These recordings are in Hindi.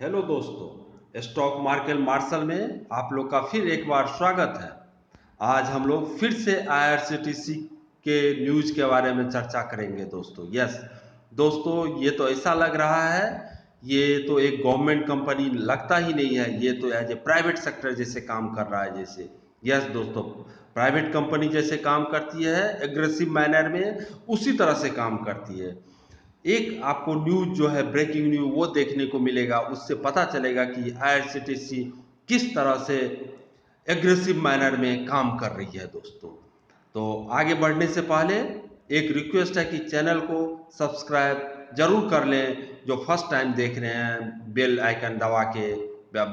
हेलो दोस्तों, स्टॉक मार्केट मार्शल में आप लोग का फिर एक बार स्वागत है। आज हम लोग फिर से आईआरसीटीसी के न्यूज के बारे में चर्चा करेंगे दोस्तों। यस दोस्तों, ये तो ऐसा लग रहा है ये तो एक गवर्नमेंट कंपनी लगता ही नहीं है, ये तो एज ए प्राइवेट सेक्टर जैसे काम कर रहा है जैसे। यस दोस्तों, प्राइवेट कंपनी जैसे काम करती है एग्रेसिव मैनर में, उसी तरह से काम करती है। एक आपको न्यूज जो है ब्रेकिंग न्यूज वो देखने को मिलेगा, उससे पता चलेगा कि आईआरसीटीसी किस तरह से एग्रेसिव मैनर में काम कर रही है दोस्तों। तो आगे बढ़ने से पहले एक रिक्वेस्ट है कि चैनल को सब्सक्राइब जरूर कर लें। जो फर्स्ट टाइम देख रहे हैं बेल आइकन दबा के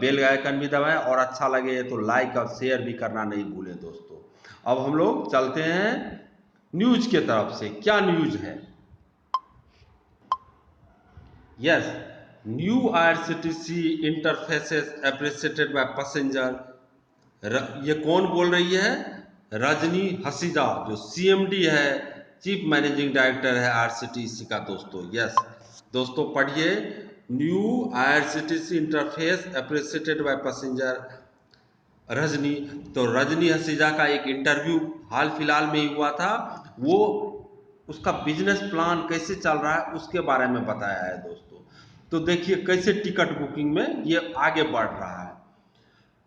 बेल आइकन भी दबाएं, और अच्छा लगे तो लाइक और शेयर भी करना नहीं भूलें दोस्तों। अब हम लोग चलते हैं न्यूज के तरफ से। क्या न्यूज है? Yes, new IRCTC interfaces appreciated by passenger। ये कौन बोल रही है? रजनी हसीजा, जो सीएमडी है, चीफ मैनेजिंग डायरेक्टर है आईआरसीटीसी का दोस्तों। यस दोस्तों, पढ़िए। New IRCTC interface appreciated by passenger Rajni. तो रजनी हसीजा का एक इंटरव्यू हाल फिलहाल में ही हुआ था। वो उसका बिजनेस प्लान कैसे चल रहा है उसके बारे में बताया है दोस्तों। तो देखिए कैसे टिकट बुकिंग में ये आगे बढ़ रहा है।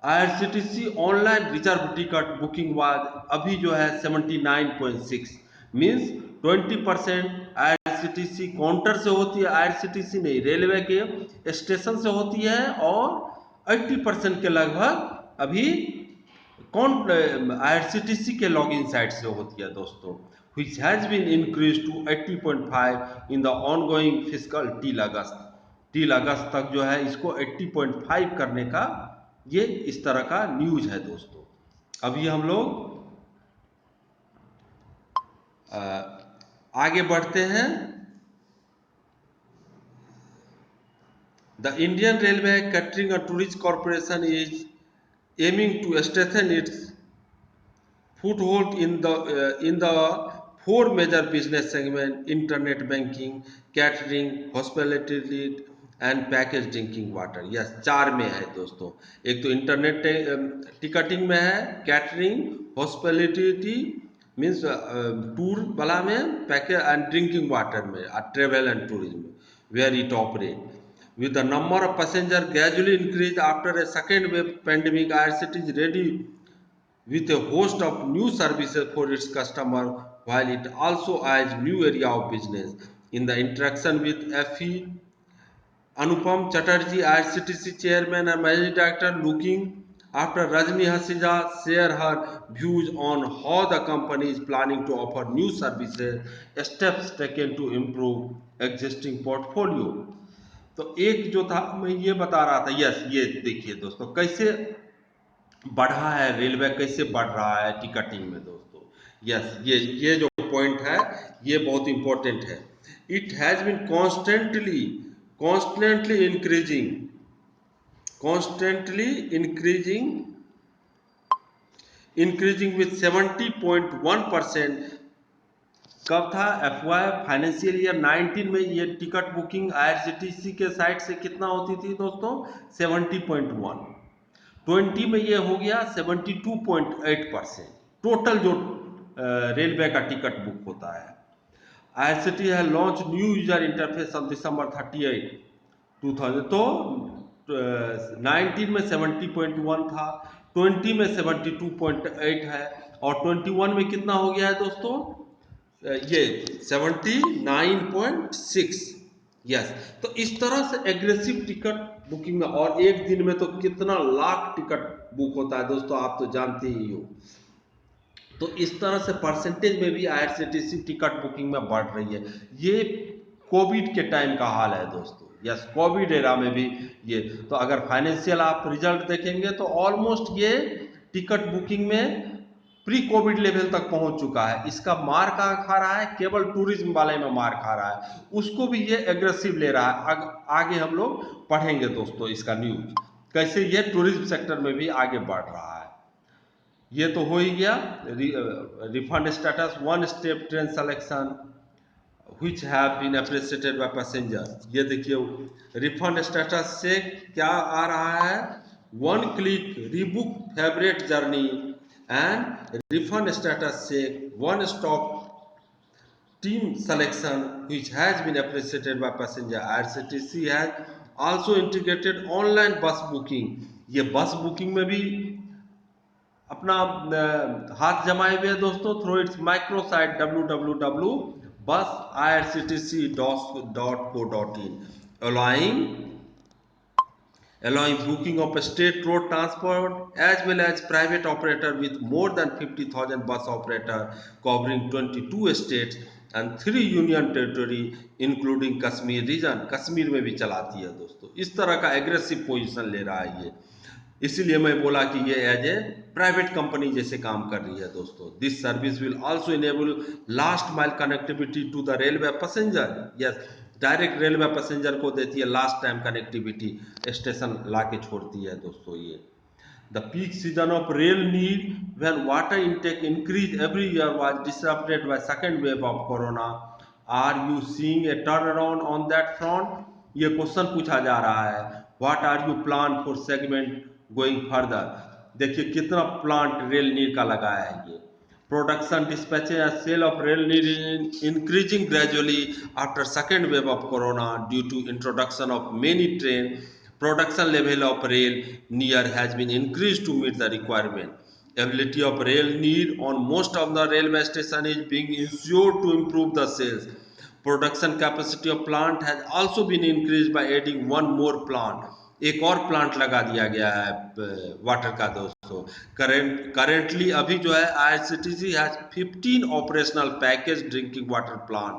IRCTC online reserve ticket booking was अभी जो है 79.6 मीन्स 20% आईआरसीटीसी काउंटर से होती है। आईआरसीटीसी नहीं, रेलवे के स्टेशन से होती है, और 80% के लगभग अभी कौन आईआरसीटीसी के लॉगिन साइट से होती है दोस्तों। which has been increased to 80.5 in the ongoing fiscal till अगस्त तक जो है इसको 80.5 करने का ये इस तरह का न्यूज है दोस्तों। अभी हम लोग आगे बढ़ते हैं। The Indian railway catering and tourism corporation is aiming to strengthen its foothold in the four major business segments: internet banking, catering, hospitality and package drinking water. Yes, चार में है दोस्तों। एक तो इंटरनेट टिकटिंग में है, कैटरिंग, हॉस्पिटलिटी मीन्स टूर वाला में, पैकेज एंड ड्रिंकिंग वाटर में, travel and tourism where it operate. With the number of passengers gradually increased after a second wave pandemic, IRCTC is ready with a host of new services for its customers, while it also adds new area of business. In the interaction with FE, Anupam Chatterjee, IRCTC chairman and managing director, looking after Rajni Hasija, share her views on how the company is planning to offer new services, steps taken to improve existing portfolio। तो एक जो था मैं ये बता रहा था। यस, ये देखिए दोस्तों कैसे बढ़ा है रेलवे, कैसे बढ़ रहा है टिकटिंग में दोस्तों। यस, ये जो पॉइंट है ये बहुत इंपॉर्टेंट है। It has been constantly increasing with 70.1%। कब था? FY फाइनेंशियल ईयर 19 में ये टिकट बुकिंग आईआरसीटीसी के साइट से कितना होती थी दोस्तों? 70.1। 20 में ये हो गया 72.8%। टोटल जो रेलवे का टिकट बुक होता है। आईआरसीटी है launch new user interface on December 38, 2000। तो 19 में 70.1 था, 20 में 72.8 है, और 21 में कितना हो गया है दोस्तों? ये 79.6। यस, तो इस तरह से एग्रेसिव टिकट बुकिंग में, और एक दिन में तो कितना लाख टिकट बुक होता है दोस्तों, आप तो जानते ही हो। तो इस तरह से परसेंटेज में भी आईआरसीटीसी टिकट बुकिंग में बढ़ रही है। ये कोविड के टाइम का हाल है दोस्तों। यस, कोविड एरा में भी ये। तो अगर फाइनेंशियल आप रिजल्ट देखेंगे तो ऑलमोस्ट ये टिकट बुकिंग में प्री कोविड लेवल तक पहुंच चुका है। इसका मार कहाँ खा रहा है? केवल टूरिज्म वाले में मार खा रहा है, उसको भी ये एग्रेसिव ले रहा है। आगे हम लोग पढ़ेंगे दोस्तों इसका न्यूज, कैसे ये टूरिज्म सेक्टर में भी आगे बढ़ रहा है। ये तो हो ही गया। Refund status, one step train selection, which have been appreciated by passenger। ये देखिए रिफंड स्टेटस से क्या आ रहा है, one click rebook favourite journey and refund status से one stop team selection which has been appreciated by passenger। IRCTC has also integrated online bus booking। ये बस बुकिंग में भी अपना हाथ जमाए हुए हैं दोस्तों, through it's micro site www.busirctc.co.in, allowing booking of state road transport as well as private operator with more than 50,000 bus operator covering 22 states and 3 union territory including Kashmir region. Kashmir में भी चलाती है दोस्तों। इस तरह का एग्रेसिव पोजीशन ले रहा है ये, इसीलिए मैं बोला कि ये एज ए प्राइवेट कंपनी जैसे काम कर रही है दोस्तों। This service will also enable last mile connectivity to the railway passenger. Yes, direct railway passenger को देती है लास्ट टाइम कनेक्टिविटी, स्टेशन ला के छोड़ती है दोस्तों ये। The peak season of rail need when water intake increase every year was disrupted by second wave of corona। Are you seeing a turnaround on that front? ये क्वेश्चन पूछा जा रहा है। What are you plan for segment going further? देखिए कितना प्लांट रेल नीर का लगाया है ये। Production dispatches and sale of rail need increasing gradually after second wave of corona due to introduction of many trains। Production level of rail near has been increased to meet the requirement। Ability of rail near on most of the railway station is being ensured to improve the sales। Production capacity of plant has also been increased by adding one more plant। एक और प्लांट लगा दिया गया है वाटर का दोस्तों। करेंटली अभी जो है IRCTC has 15 operational package drinking water plant.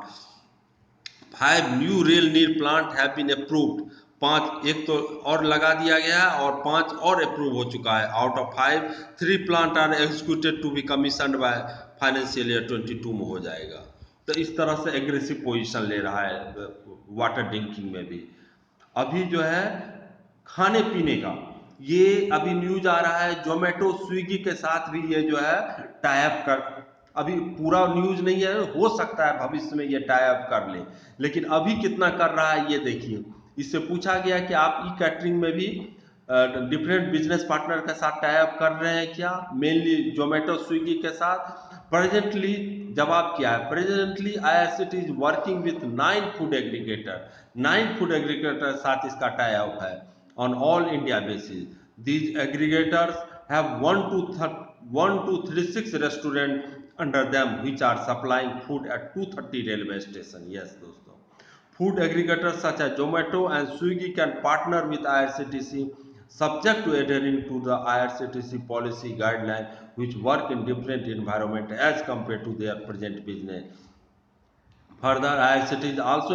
5 new rail नीर प्लांट हैव बीन अप्रूव्ड। 5 एक तो और लगा दिया गया है और 5 और अप्रूव हो चुका है। Out of 5 3 plant are executed to be commissioned by financial year 22 में हो जाएगा। तो इस तरह से एग्रेसिव पोजीशन ले रहा है वाटर ड्रिंकिंग में भी। अभी जो है खाने पीने का, ये अभी न्यूज आ रहा है जोमेटो स्विगी के साथ भी ये जो है टाइप कर, अभी पूरा न्यूज नहीं है, हो सकता है भविष्य में ये टाइप कर ले, लेकिन अभी कितना कर रहा है ये देखिए। इससे पूछा गया कि आप ई कैटरिंग में भी डिफरेंट बिजनेस पार्टनर के साथ टाइप कर रहे हैं क्या, मेनली जोमेटो स्विगी के साथ। प्रेजेंटली जवाब क्या है, presently IRCTC is working with 9 food aggregator. 9 food aggregator साथ इसका टाई अप है on all India basis। These aggregators have 1 to 36 restaurants under them which are supplying food at 230 railway station। Yes दोस्तों, food aggregators such as Zomato and Swiggy can partner with IRCTC subject to adhering to the IRCTC policy guideline which work in different environment as compared to their present business। Further, IRCTC is also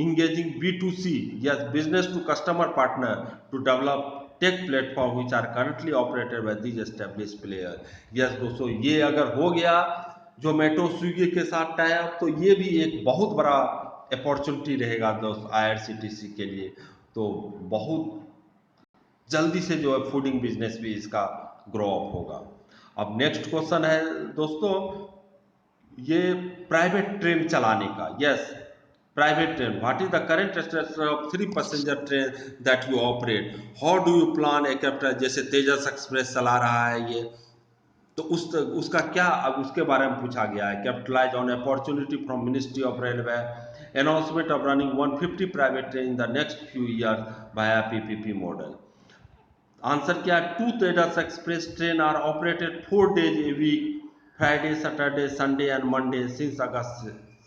engaging B2C, yes, business to customer partner to develop tech platform which are currently operated by these established players। yes दोस्तों, ये अगर हो गया जोमेटो स्विगी के साथ टाई अप तो ये भी एक बहुत बड़ा अपॉर्चुनिटी रहेगा दोस्त IRCTC के लिए। तो बहुत जल्दी से जो है फूडिंग बिजनेस भी इसका ग्रो अप होगा। अब नेक्स्ट क्वेश्चन है दोस्तों, ये प्राइवेट ट्रेन चलाने का। Yes, private train, what is the current status of 3 passenger train that you operate, how do you plan A capital, जैसे तेजस एक्सप्रेस चला रहा है ये, तो उसका क्या, अब उसके बारे में पूछा गया है। Capitalise on opportunity from ministry of railway, announcement of running 150 private train in the next few years via PPP model. Answer क्या है, 2 Tejas express train are operated 4 days a week, Friday Saturday Sunday and Monday since August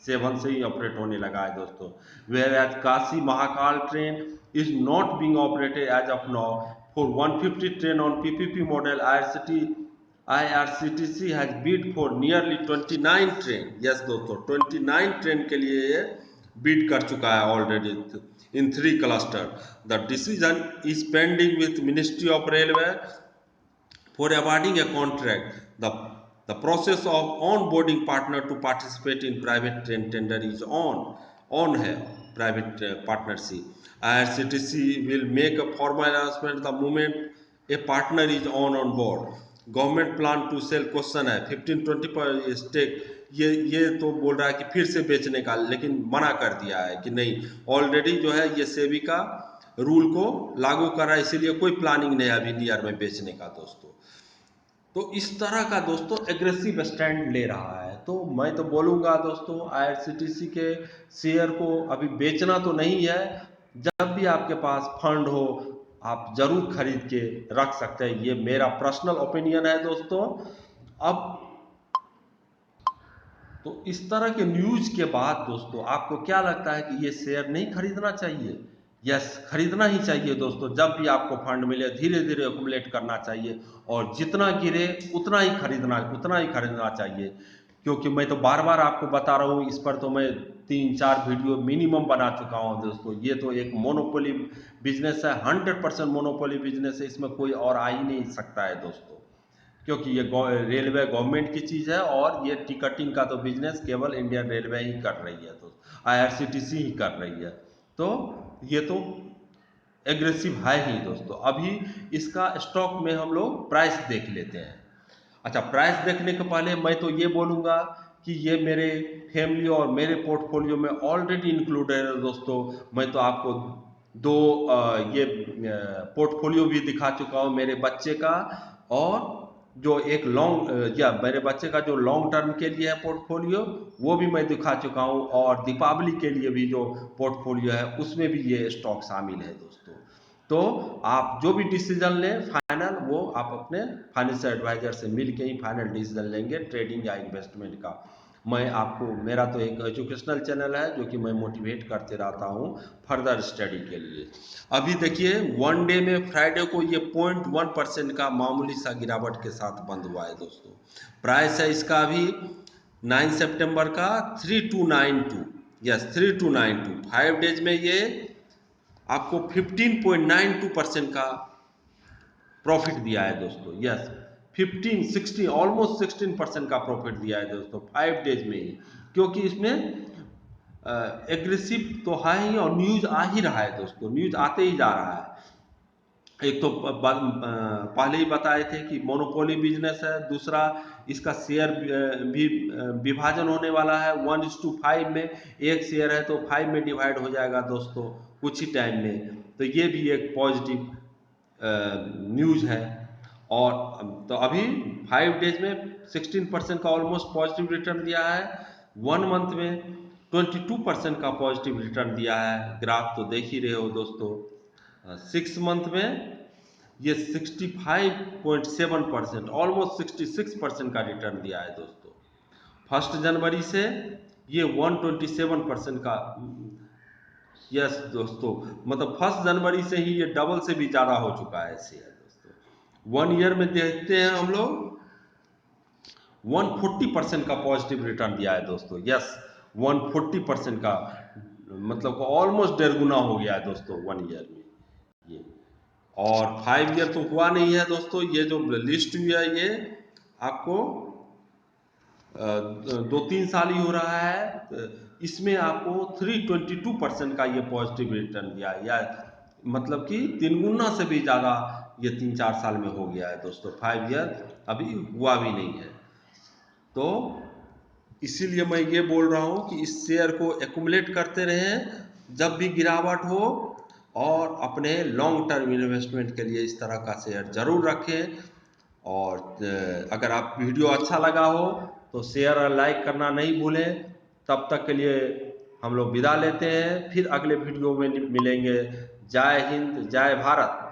7 से ही ऑपरेट होने लगा है दोस्तों। Where as Kashi Mahakal train is not being operated as of now. For 150 train on PPP model IRCTC has Beed for nearly 29 train. Yes दोस्तों, 29 ट्रेन के लिए ये बीड कर चुका है already in 3 clusters। The decision is pending with Ministry of Railway for awarding a contract। The process of onboarding partner to participate in private train tender is on है private partnership। IRCTC will make a formal announcement the moment a partner is on board। Government plan to sell question है 15-20 पर स्टेक ये तो बोल रहा है कि फिर से बेचने का, लेकिन मना कर दिया है कि नहीं, ऑलरेडी जो है ये सेबी का रूल को लागू कर रहा है, इसीलिए कोई प्लानिंग नहीं है अभी नियर में बेचने का दोस्तों। तो इस तरह का दोस्तों एग्रेसिव स्टैंड ले रहा है। तो मैं तो बोलूँगा दोस्तों, आईआरसीटीसी के शेयर को अभी बेचना तो नहीं है, जब भी आपके पास फंड हो आप जरूर खरीद के रख सकते हैं, ये मेरा पर्सनल ओपिनियन है दोस्तों। अब तो इस तरह के न्यूज के बाद दोस्तों आपको क्या लगता है कि ये शेयर नहीं खरीदना चाहिए? यस, खरीदना ही चाहिए दोस्तों। जब भी आपको फंड मिले धीरे धीरे एक्युमुलेट करना चाहिए, और जितना गिरे उतना ही खरीदना चाहिए। क्योंकि मैं तो बार बार आपको बता रहा हूँ, इस पर तो मैं 3-4 वीडियो मिनिमम बना चुका हूँ दोस्तों। ये तो एक मोनोपोली बिजनेस है, 100% मोनोपोली बिजनेस है, इसमें कोई और आ ही नहीं सकता है दोस्तों। क्योंकि ये रेलवे गवर्नमेंट की चीज़ है, और ये टिकटिंग का तो बिजनेस केवल इंडियन रेलवे ही कर रही है, तो आईआरसीटीसी ही कर रही है। तो ये तो एग्रेसिव है ही दोस्तों। अभी इसका स्टॉक में हम लोग प्राइस देख लेते हैं। अच्छा, प्राइस देखने के पहले मैं तो ये बोलूँगा कि ये मेरे फैमिली और मेरे पोर्टफोलियो में ऑलरेडी इंक्लूडेड है दोस्तों। मैं तो आपको दो ये पोर्टफोलियो भी दिखा चुका हूँ मेरे बच्चे का, और जो एक लॉन्ग या मेरे बच्चे का जो लॉन्ग टर्म के लिए है पोर्टफोलियो, वो भी मैं दिखा चुका हूँ, और दीपावली के लिए भी जो पोर्टफोलियो है उसमें भी ये स्टॉक शामिल है दोस्तों। तो आप जो भी डिसीजन लें फाइनल, वो आप अपने फाइनेंशियल एडवाइजर से मिल के ही फाइनल डिसीजन लेंगे ट्रेडिंग या इन्वेस्टमेंट का। मैं आपको, मेरा तो एक एजुकेशनल चैनल है जो कि मैं मोटिवेट करते रहता हूँ फर्दर स्टडी के लिए। अभी देखिए वन डे में फ्राइडे को ये 0.1% का मामूली सा गिरावट के साथ बंद हुआ है दोस्तों। प्राइस है इसका अभी 9 सितंबर का 3292, यस 3292। 5 डेज में ये आपको 15.92% का प्रॉफिट दिया है दोस्तों। यस, 15-16 ऑलमोस्ट 16% का प्रॉफिट दिया है दोस्तों 5 डेज में ही। क्योंकि इसमें एग्रेसिव तो है ही, और न्यूज आ ही रहा है दोस्तों, न्यूज आते ही जा रहा है। एक तो पहले ही बताए थे कि मोनोपोली बिजनेस है, दूसरा इसका शेयर भी विभाजन होने वाला है 1:5 में। एक शेयर है तो 5 में डिवाइड हो जाएगा दोस्तों कुछ ही टाइम में। तो ये भी एक पॉजिटिव न्यूज है। और तो अभी 5 डेज में 16% का ऑलमोस्ट पॉजिटिव रिटर्न दिया है, 1 मंथ में 22% का पॉजिटिव रिटर्न दिया है, ग्राफ तो देख ही रहे हो दोस्तों। 6 मंथ में ये 65.7%, ऑलमोस्ट 66% का रिटर्न दिया है दोस्तों। 1 जनवरी से ये 127% का, यस दोस्तों, मतलब 1 जनवरी से ही ये डबल से भी ज़्यादा हो चुका है शेयर दोस्तों। 1 ईयर में देखते हैं हम लोग 140% का पॉजिटिव रिटर्न दिया है दोस्तों। यस, 140% का, मतलब ऑलमोस्ट 1.5 गुना हो गया है दोस्तों 1 ईयर में ये। और 5 ईयर तो हुआ नहीं है दोस्तों, ये जो लिस्ट हुई है ये आपको 2-3 साल ही हो रहा है। इसमें आपको 322% का ये पॉजिटिव रिटर्न दिया है, या मतलब कि 3 गुना से भी ज़्यादा ये 3-4 साल में हो गया है दोस्तों। 5 ईयर अभी हुआ भी नहीं है। तो इसीलिए मैं ये बोल रहा हूँ कि इस शेयर को एक्युमुलेट करते रहें जब भी गिरावट हो, और अपने लॉन्ग टर्म इन्वेस्टमेंट के लिए इस तरह का शेयर जरूर रखें। और अगर आप वीडियो अच्छा लगा हो तो शेयर और लाइक करना नहीं भूलें। तब तक के लिए हम लोग विदा लेते हैं, फिर अगले वीडियो में मिलेंगे। जय हिंद, जय भारत।